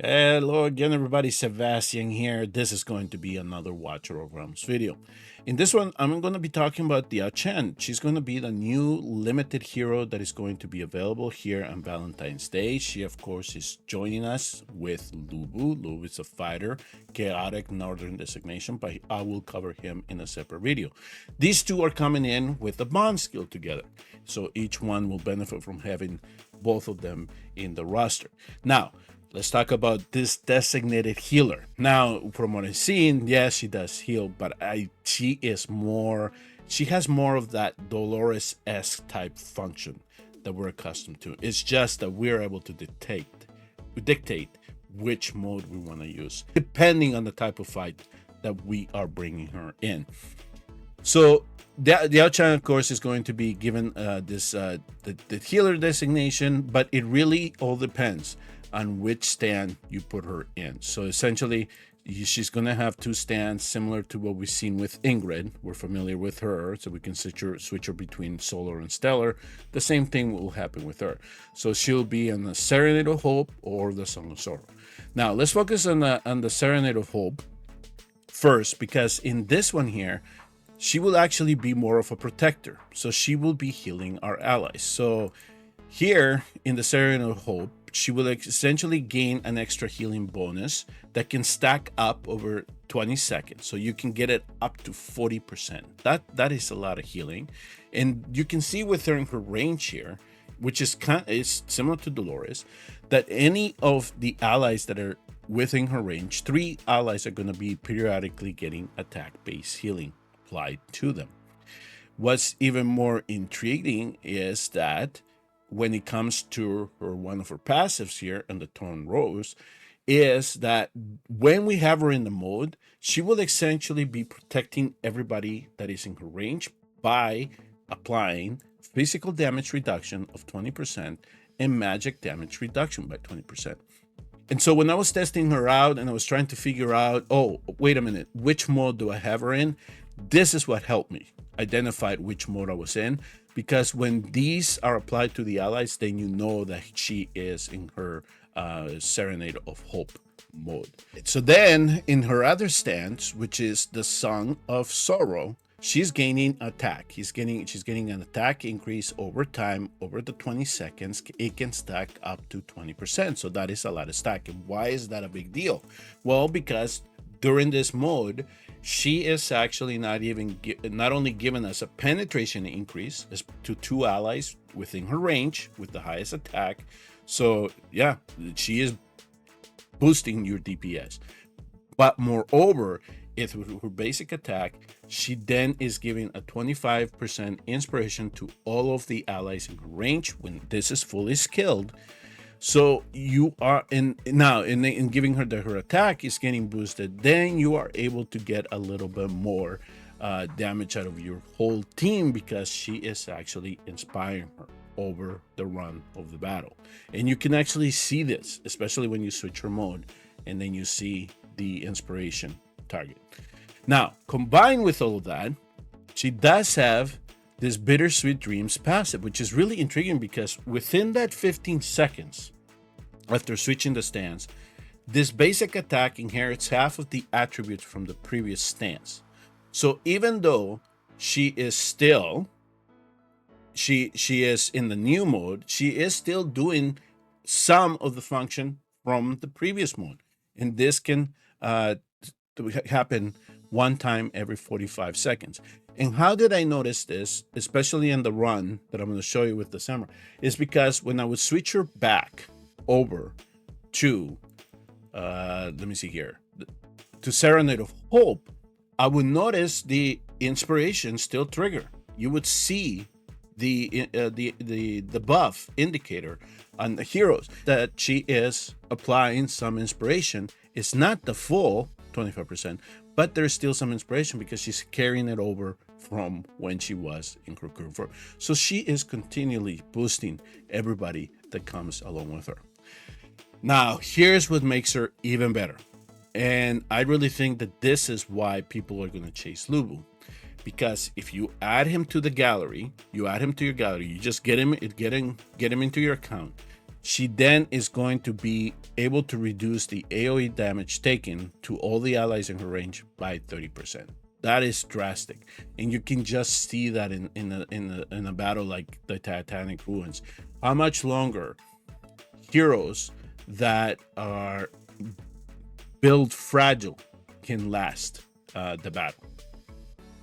Hello again, everybody. Sebastian here. This is going to be another Watcher of Realms video. In this one, I'm going to be talking about Diaochan. She's going to be the new limited hero that is going to be available here on Valentine's Day. She, of course, is joining us with LuBu. LuBu is a fighter, chaotic northern designation, but I will cover him in a separate video. These two are coming in with a bond skill together, so each one will benefit from having both of them in the roster. Now, let's talk about this designated healer. Now, from what I've seen, yes, she does heal, but she has more of that Dolores-esque type function that we're accustomed to. It's just that we're able to dictate which mode we want to use, depending on the type of fight that we are bringing her in. So Diaochan, of course, is going to be given the healer designation, but it really all depends on which stand you put her in. So essentially, she's going to have two stands similar to what we've seen with Ingrid. We're familiar with her, so we can switch her between Solar and Stellar. The same thing will happen with her. So she'll be in the Serenade of Hope or the Song of Sorrow. Now, let's focus on the Serenade of Hope first, because in this one here, she will actually be more of a protector. So she will be healing our allies. So here in the Serenade of Hope, she will essentially gain an extra healing bonus that can stack up over 20 seconds. So you can get it up to 40%. That is a lot of healing. And you can see with her in her range here, which is similar to Dolores, that any of the allies that are within her range, 3 allies are going to be periodically getting attack-based healing applied to them. What's even more intriguing is that when it comes to one of her passives here in the Torn Rose, is that when we have her in the mode, she will essentially be protecting everybody that is in her range by applying physical damage reduction of 20% and magic damage reduction by 20%. And so when I was testing her out and I was trying to figure out, oh, wait a minute, which mode do I have her in? This is what helped me identify which mode I was in, because when these are applied to the allies, then you know that she is in her Serenade of Hope mode. So then in her other stance, which is the Song of Sorrow, she's gaining attack. She's getting an attack increase over time. Over the 20 seconds, it can stack up to 20%. So that is a lot of stack. And why is that a big deal? Well, because during this mode, she is actually not only giving us a penetration increase to 2 allies within her range with the highest attack. So yeah, she is boosting your DPS. But moreover, with her basic attack, she then is giving a 25% inspiration to all of the allies in her range when this is fully skilled. So you are in giving her her attack is getting boosted, then you are able to get a little bit more damage out of your whole team, because she is actually inspiring her over the run of the battle. And you can actually see this, especially when you switch her mode and then you see the inspiration target. Now, combined with all of that, she does have this Bittersweet Dreams passive, which is really intriguing, because within that 15 seconds after switching the stance, this basic attack inherits half of the attributes from the previous stance. So even though she is still she is in the new mode, she is still doing some of the function from the previous mode, and this can happen one time every 45 seconds. And how did I notice this, especially in the run that I'm going to show you with the summer, is because when I would switch her back over to let me see here, to Serenade of Hope, I would notice the inspiration still trigger. You would see the buff indicator on the heroes that she is applying some inspiration. It's not the full 25%, but there's still some inspiration because she's carrying it over from when she was in her curve 4. So she is continually boosting everybody that comes along with her. Now, here's what makes her even better. And I really think that this is why people are going to chase LuBu. Because if you add him to the gallery, you just get him into your account. she then is going to be able to reduce the AoE damage taken to all the allies in her range by 30%. That is drastic, and you can just see that in a battle like the Titanic ruins. How much longer heroes that are build fragile can last the battle.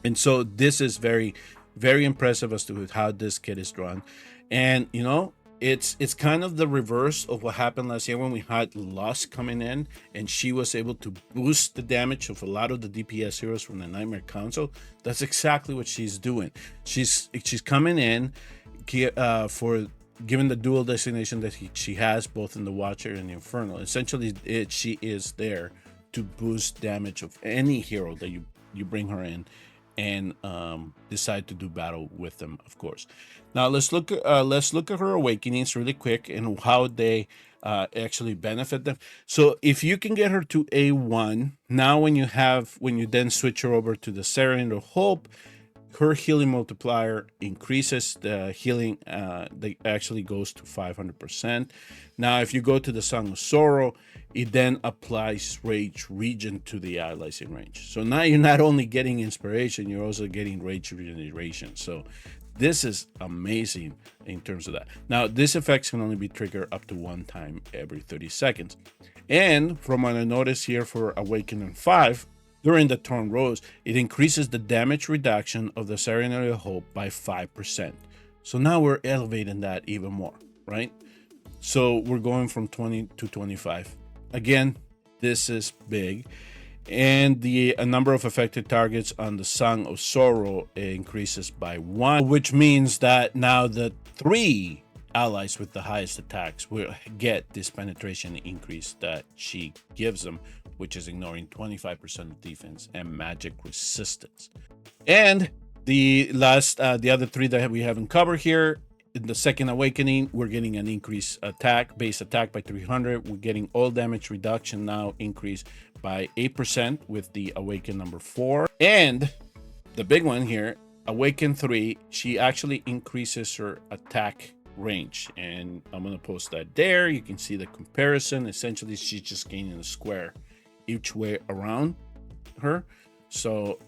And so this is very, very impressive as to how this kit is drawn. And you know, it's kind of the reverse of what happened last year when we had Lost coming in and she was able to boost the damage of a lot of the DPS heroes from the Nightmare Council. That's exactly what she's doing. She's coming in for given the dual designation that she has both in the Watcher and the Infernal. Essentially, she is there to boost damage of any hero that you bring her in and decide to do battle with them, of course. Now let's look at her awakenings really quick and how they actually benefit them. So if you can get her to A1, now when you then switch her over to the Serenade of Hope, her healing multiplier increases. The healing that actually goes to 500%. Now if you go to the Song of Sorrow, it then applies Rage Regen to the allies in range. So now you're not only getting inspiration, you're also getting Rage Regeneration. So this is amazing in terms of that. Now this effect can only be triggered up to 1 time every 30 seconds. And from what I noticed here for Awakening 5, during the turn rose, it increases the damage reduction of the Serenade of Hope by 5%. So now we're elevating that even more, right? So we're going from 20 to 25. Again, this is big. And the number of affected targets on the Song of Sorrow increases by 1, which means that now the 3 allies with the highest attacks will get this penetration increase that she gives them, which is ignoring 25% of defense and magic resistance. And the other 3 that we haven't covered here, in the second awakening, we're getting an increased base attack by 300. We're getting all damage reduction now increased by 8% with the awaken number 4. And the big one here, awaken 3, she actually increases her attack range, and I'm going to post that there. You can see the comparison. Essentially, she's just gaining a square each way around her, so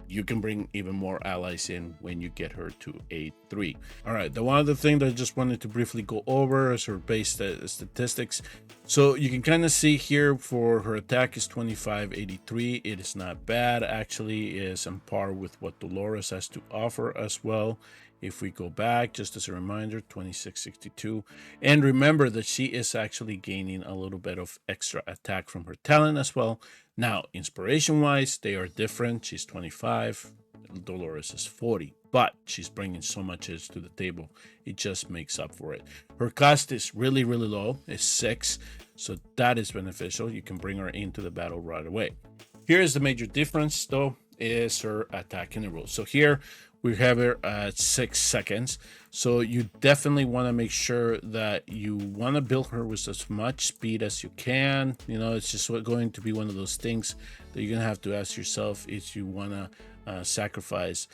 you can bring even more allies in when you get her to A3. All right, the one other thing that I just wanted to briefly go over is her base statistics. So you can kind of see here for her attack is 2583. It is not bad, actually. It is on par with what Dolores has to offer as well. If we go back, just as a reminder, 2662. And remember that she is actually gaining a little bit of extra attack from her talent as well. Now, inspiration-wise, they are different. She's 25, Dolores is 40. But she's bringing so much to the table, it just makes up for it. Her cost is really, really low. It's 6, so that is beneficial. You can bring her into the battle right away. Here is the major difference, though, is her attack interval. So here, we have her at 6 seconds. So you definitely want to make sure that you want to build her with as much speed as you can. You know, it's just going to be one of those things that you're going to have to ask yourself if you want to sacrifice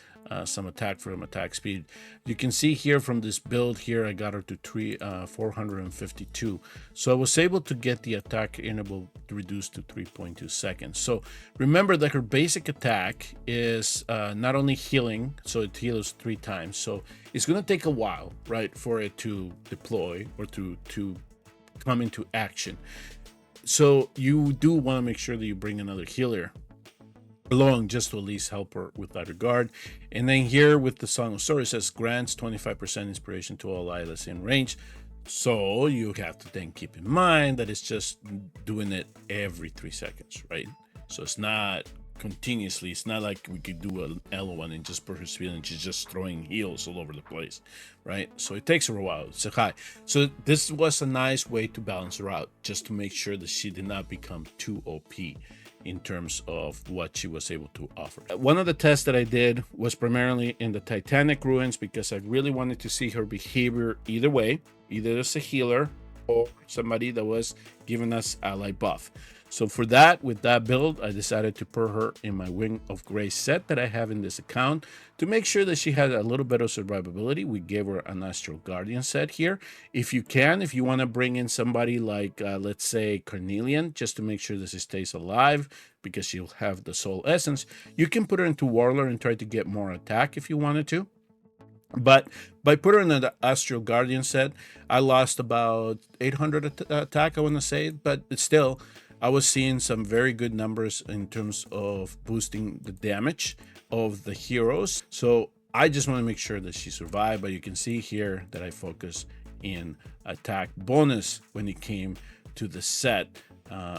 some attack from attack speed. You can see here from this build here, I got her to 452. So I was able to get the attack interval reduced to 3.2 seconds. So remember that her basic attack is not only healing, so it heals 3 times. So it's going to take a while, right, for it to deploy or to come into action. So you do want to make sure that you bring another healer along just to at least help her with that regard. And then here with the Song of Sorrow, it says grants 25% inspiration to all allies in range. So you have to then keep in mind that it's just doing it every 3 seconds, right? So it's not continuously. It's not like we could do an L1 and just put her speed and she's just throwing heals all over the place, right? So it takes her a while. It's a high. So this was a nice way to balance her out, just to make sure that she did not become too OP in terms of what she was able to offer. One of the tests that I did was primarily in the Titanic ruins because I really wanted to see her behavior either way, either as a healer or somebody that was giving us ally buff. So for that, with that build, I decided to put her in my Wing of Grace set that I have in this account to make sure that she had a little bit of survivability. We gave her an Astral Guardian set here. If you can, if you want to bring in somebody like, let's say, Carnelian, just to make sure that she stays alive, because she'll have the Soul Essence, you can put her into Warlord and try to get more attack if you wanted to. But by putting in the Astral Guardian set, I lost about 800 attack, I want to say, but it's still, I was seeing some very good numbers in terms of boosting the damage of the heroes. So I just want to make sure that she survived, but you can see here that I focus in attack bonus when it came to the set.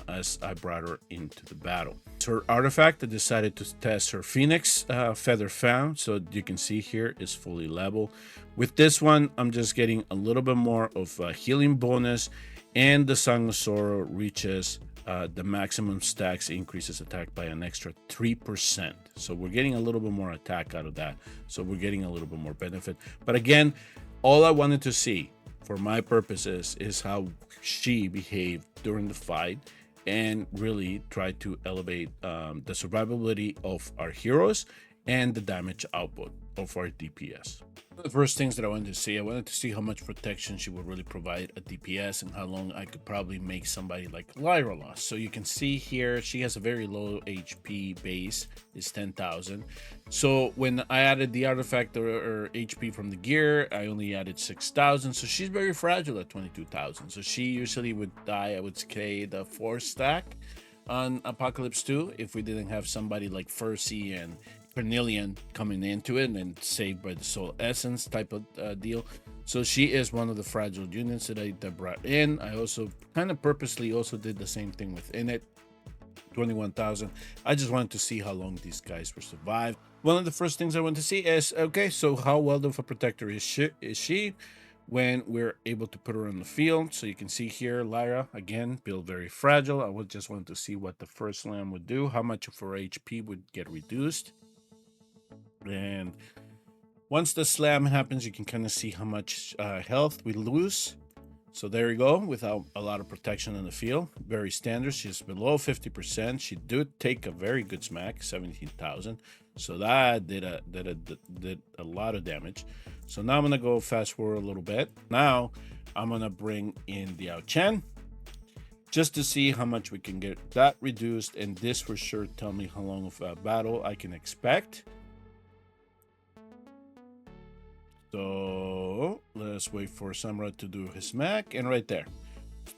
As I brought her into the battle. Her artifact, I decided to test her Phoenix Feather Fan. So you can see here is fully level. With this one, I'm just getting a little bit more of a healing bonus, and the Song of Sorrow reaches the maximum stacks, increases attack by an extra 3%. So we're getting a little bit more attack out of that. So we're getting a little bit more benefit. But again, all I wanted to see for my purposes is how she behaved during the fight, and really try to elevate the survivability of our heroes and the damage output of our DPS. The first things that I wanted to see how much protection she would really provide at DPS and how long I could probably make somebody like Lyra last. So you can see here she has a very low HP base, is 10,000. So when I added the artifact or HP from the gear, I only added 6,000. So she's very fragile at 22,000. So she usually would die, I would say, the 4 stack on Apocalypse 2 if we didn't have somebody like Fercy and Carnelian coming into it and saved by the Soul Essence type of deal. So she is one of the fragile units that I brought in. I also kind of purposely also did the same thing within it. 21,000. I just wanted to see how long these guys will survive. One of the first things I want to see is, okay, so how well of a protector is she when we're able to put her on the field? So you can see here, Lyra, again, build very fragile. I would just want to see what the first slam would do, how much of her HP would get reduced. And once the slam happens, you can kind of see how much health we lose. So there you go, without a lot of protection in the field. Very standard. She's below 50%. She did take a very good smack, 17,000. So that did a lot of damage. So now I'm gonna go fast forward a little bit. Now I'm gonna bring in the Diaochan just to see how much we can get that reduced, and this for sure tell me how long of a battle I can expect. So let's wait for Samra to do his smack, and right there,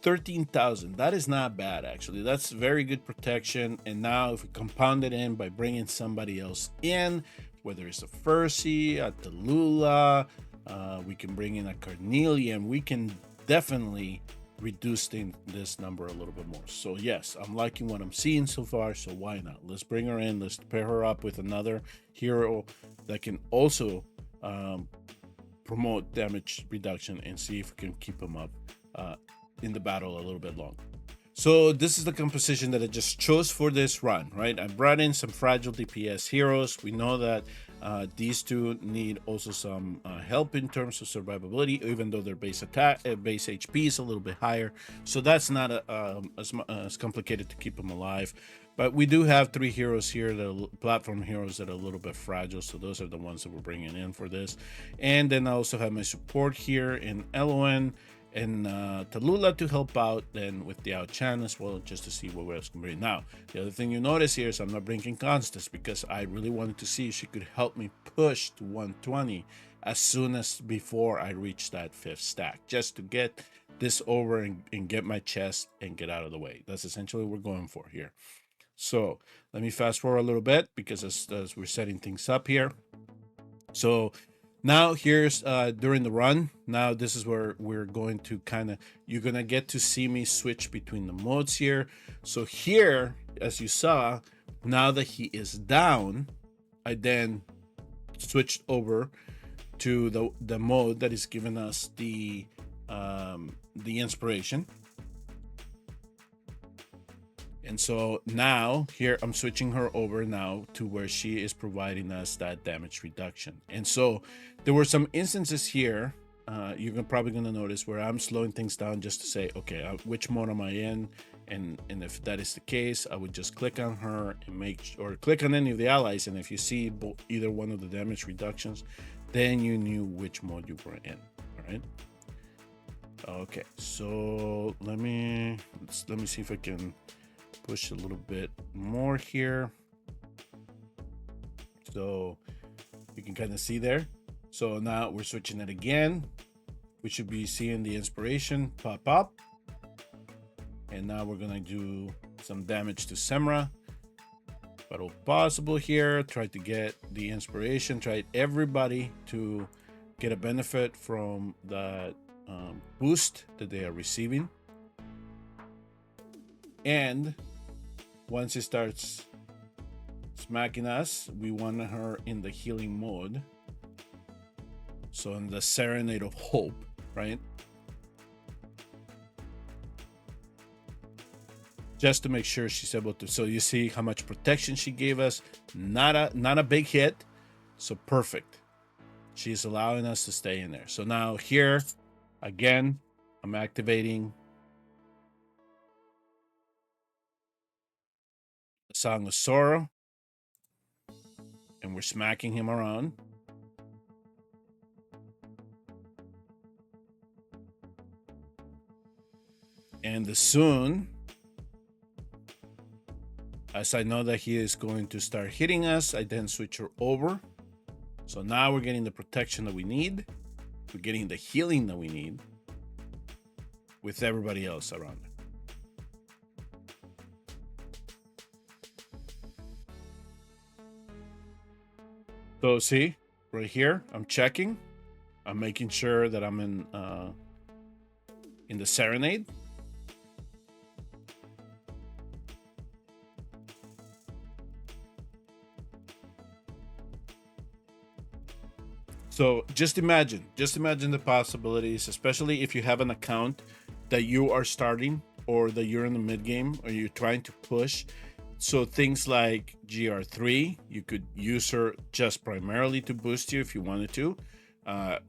13,000. That is not bad, actually. That's very good protection. And now if we compound it in by bringing somebody else in, whether it's a Fercy, a Tallulah, we can bring in a Carnelian, we can definitely reduce this number a little bit more. So yes, I'm liking what I'm seeing so far, so why not? Let's bring her in. Let's pair her up with another hero that can also promote damage reduction and see if we can keep him up in the battle a little bit longer. So this is the composition that I just chose for this run, right? I brought in some fragile DPS heroes. We know that these two need also some help in terms of survivability, even though their base attack, base HP is a little bit higher. So that's not as complicated to keep them alive. But we do have 3 heroes here, the platform heroes that are a little bit fragile. So those are the ones that we're bringing in for this. And then I also have my support here in Eloan and Tallulah to help out, then with the Diaochan as well, just to see what else can bring. Now, the other thing you notice here is I'm not bringing Constance because I really wanted to see if she could help me push to 120 as soon as before I reach that 5th stack, just to get this over and get my chest and get out of the way. That's essentially what we're going for here. So let me fast forward a little bit because as we're setting things up here. So now here's during the run. Now this is where we're going to you're gonna get to see me switch between the modes here. So here, as you saw, now that he is down, I then switched over to the mode that is giving us the inspiration. And so now here I'm switching her over now to where she is providing us that damage reduction. And so there were some instances here you're probably going to notice where I'm slowing things down just to say, okay, which mode am I in? And if that is the case, I would just click on her and or click on any of the allies. And if you see either one of the damage reductions, then you knew which mode you were in. All right. Okay, so let me see if I can push a little bit more here, so you can kind of see there. So now we're switching it again. We should be seeing the inspiration pop up, and now we're gonna do some damage to Semra. But all possible here, try to get the inspiration, try everybody to get a benefit from that boost that they are receiving. And once it starts smacking us, we want her in the healing mode. So in the Serenade of Hope, right? Just to make sure she's able to. So you see how much protection she gave us. Not a big hit. So perfect. She's allowing us to stay in there. So now here, again, I'm activating the Song of Sorrow. And we're smacking him around. And as soon as I know that he is going to start hitting us, I then switch her over. So now we're getting the protection that we need. We're getting the healing that we need with everybody else around it. So see, right here, I'm checking. I'm making sure that I'm in the Serenade. So just imagine the possibilities, especially if you have an account that you are starting or that you're in the mid game or you're trying to push. So things like GR3, you could use her just primarily to boost you if you wanted to.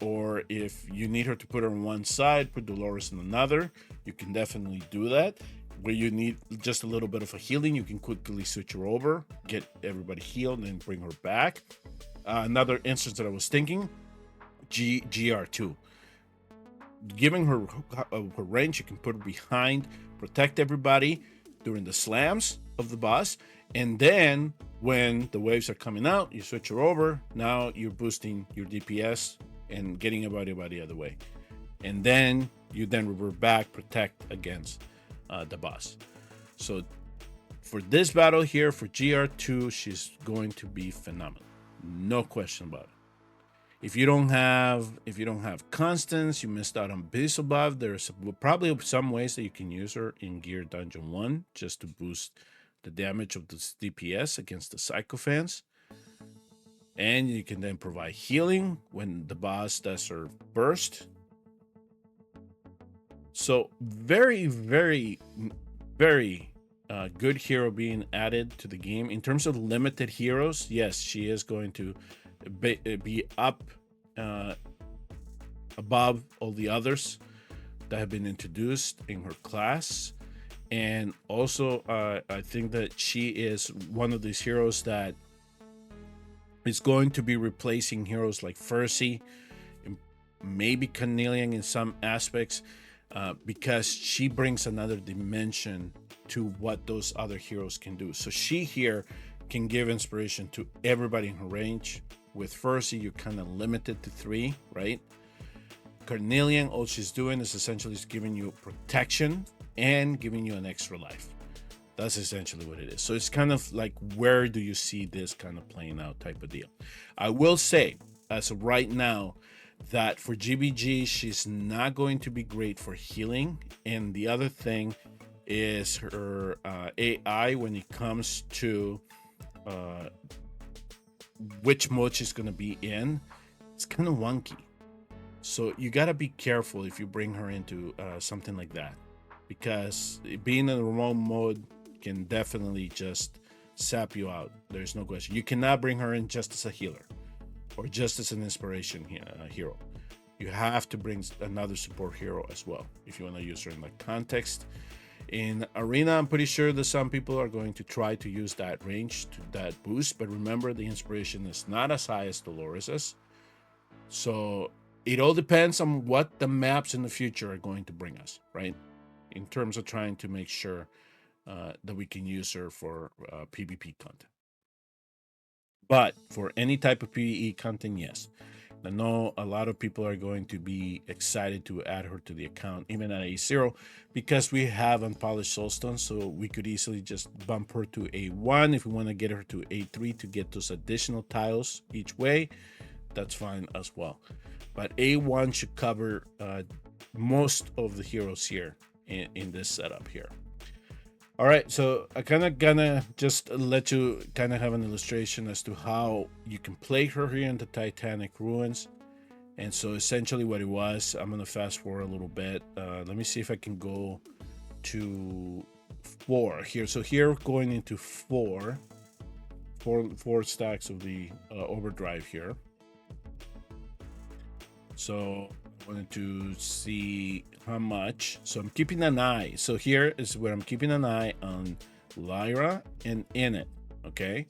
Or if you need her to put her on one side, put Dolores in another, you can definitely do that. Where you need just a little bit of a healing, you can quickly switch her over, get everybody healed, and bring her back. Another instance that I was thinking, GR2. Giving her range, you can put her behind, protect everybody during the slams of the boss, and then when the waves are coming out, you switch her over. Now you're boosting your DPS and getting everybody out of the way, and then you revert back, protect against the boss. So for this battle here, for GR2, she's going to be phenomenal, no question about it. If you don't have Constance, you missed out on Beelzebub. There's probably some ways that you can use her in Gear Dungeon 1 just to boost the damage of the DPS against the Sycophants. And you can then provide healing when the boss does her burst. So very, very, very good hero being added to the game. In terms of limited heroes, yes, she is going to be up above all the others that have been introduced in her class. And also I think that she is one of these heroes that is going to be replacing heroes like Fercy, maybe Carnelian in some aspects, because she brings another dimension to what those other heroes can do. So she here can give inspiration to everybody in her range. With Fercy, you're kind of limited to 3, right? Carnelian, all she's doing is essentially just giving you protection and giving you an extra life. That's essentially what it is. So it's kind of like, where do you see this kind of playing out type of deal? I will say, as of right now, that for GBG, she's not going to be great for healing. And the other thing is her AI when it comes to which mode she's going to be in. It's kind of wonky. So you got to be careful if you bring her into something like that, because being in the wrong mode can definitely just sap you out. There's no question. You cannot bring her in just as a healer or just as an inspiration hero. you have to bring another support hero as well if you want to use her in that context. In arena, I'm pretty sure that some people are going to try to use that range, that boost, but remember the inspiration is not as high as Dolores's. So it all depends on what the maps in the future are going to bring us, right? In terms of trying to make sure that we can use her for PvP content. But for any type of PvE content, yes. I know a lot of people are going to be excited to add her to the account, even at A0, because we have unpolished soulstone, so we could easily just bump her to A1 if we want to get her to A3 to get those additional tiles each way. That's fine as well. But A1 should cover most of the heroes here in this setup here. All right, so I kind of gonna just let you kind of have an illustration as to how you can play her here in the Titanic ruins. And so essentially what it was, I'm gonna fast forward a little bit. Let me see if I can go to 4 here. So here going into four stacks of the overdrive here. So I wanted to see how much. So I'm keeping an eye. So here is where I'm keeping an eye on Lyra and Init. Okay,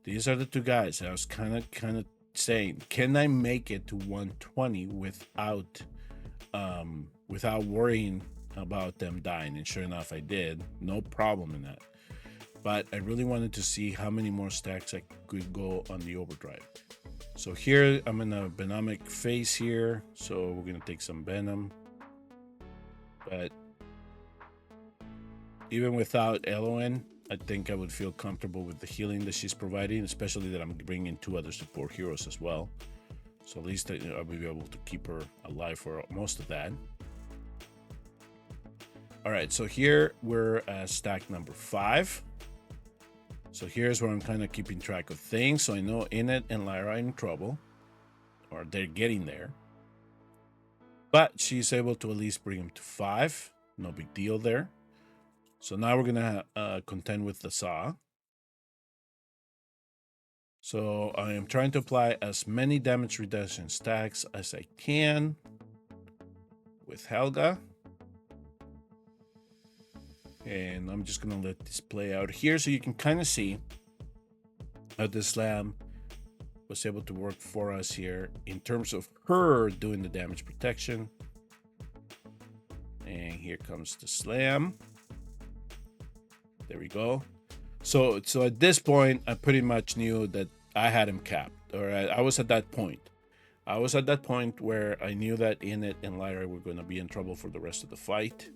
these are the two guys. I was kind of saying, can I make it to 120 without worrying about them dying? And sure enough, I did. No problem in that. But I really wanted to see how many more stacks I could go on the overdrive. So here I'm in a venomic phase here, so we're gonna take some venom. But even without LON, I think I would feel comfortable with the healing that she's providing, especially that I'm bringing 2 other support heroes as well. So at least I'll be able to keep her alive for most of that. All right, so here we're at stack number 5. So here's where I'm kind of keeping track of things. So I know Init and Lyra are in trouble, or they're getting there. But she's able to at least bring him to 5. No big deal there. So now we're going to contend with the Saw. So I am trying to apply as many damage reduction stacks as I can with Helga. And I'm just going to let this play out here so you can kind of see how the slam was able to work for us here in terms of her doing the damage protection. And here comes the slam. There we go. So at this point, I pretty much knew that I had him capped. Or I was at that point. I was at that point where I knew that Init and Lyra were going to be in trouble for the rest of the fight.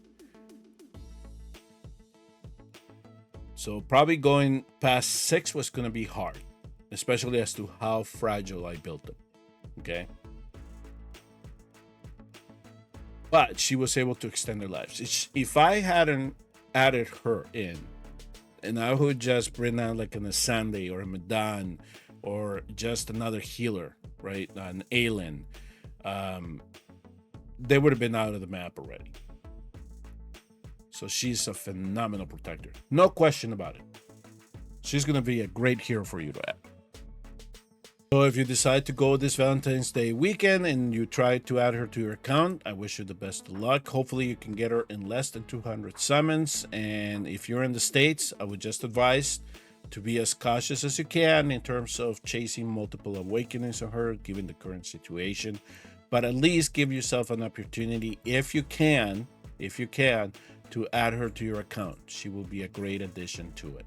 So probably going past 6 was going to be hard, especially as to how fragile I built them. Okay. But she was able to extend her lives. If I hadn't added her in, and I would just bring out like an Asande or a Medan or just another healer, right? An Aelin, they would have been out of the map already. So she's a phenomenal protector. No question about it. She's going to be a great hero for you to add. So if you decide to go this Valentine's Day weekend and you try to add her to your account, I wish you the best of luck. Hopefully you can get her in less than 200 summons. And if you're in the States, I would just advise to be as cautious as you can in terms of chasing multiple awakenings of her, given the current situation. But at least give yourself an opportunity, if you can, to add her to your account. She will be a great addition to it.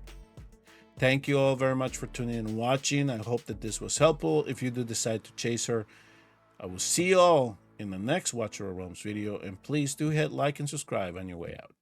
Thank you all very much for tuning in and watching. I hope that this was helpful. If you do decide to chase her, I will see you all in the next Watcher of Realms video. And please do hit like and subscribe on your way out.